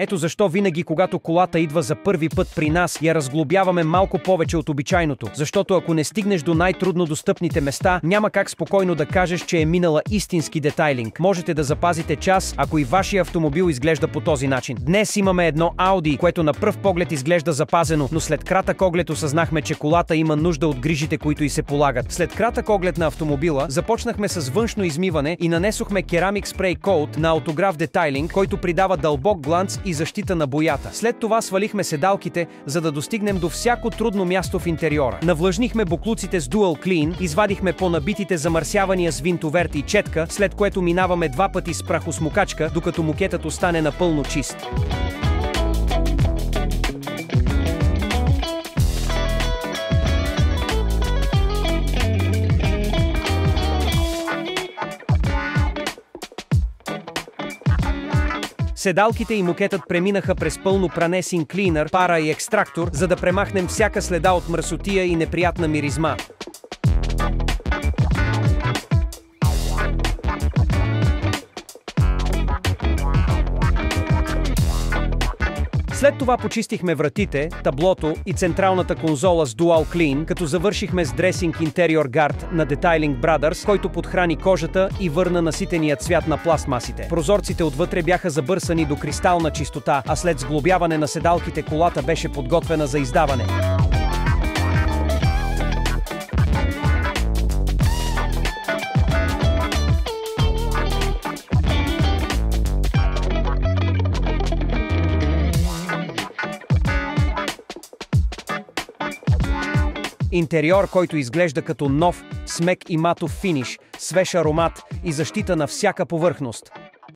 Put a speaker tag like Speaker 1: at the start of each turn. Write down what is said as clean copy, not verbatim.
Speaker 1: Ето защо винаги, когато колата идва за първи път при нас, я разглобяваме малко повече от обичайното. Защото ако не стигнеш до най-трудно достъпните места, няма как спокойно да кажеш, че е минала истински детайлинг. Можете да запазите час, ако и вашия автомобил изглежда по този начин. Днес имаме едно Audi, което на пръв поглед изглежда запазено, но след кратък оглед осъзнахме, че колата има нужда от грижите, които й се полагат. След кратък оглед на автомобила, започнахме с външно измиване и нанесохме Ceramic Spray Coat на Autograph Detailing, който придава дълбок гланц и защита на боята. След това свалихме седалките, за да достигнем до всяко трудно място в интериора. Навлажнихме боклуците с Dual Clean, извадихме по-набитите замърсявания с винтоверт и четка, след което минаваме два пъти с прахосмукачка, докато мукетът остане напълно чист. Седалките и мукетът преминаха през пълно пране с инклинър, пара и екстрактор, за да премахнем всяка следа от мръсотия и неприятна миризма. След това почистихме вратите, таблото и централната конзола с Dual Clean, като завършихме с Dressing Interior Guard на Detailing Brothers, който подхрани кожата и върна наситения цвят на пластмасите. Прозорците отвътре бяха забърсани до кристална чистота, а след сглобяване на седалките колата беше подготвена за издаване. Интериор, който изглежда като нов, смек и матов финиш, свеж аромат и защита на всяка повърхност.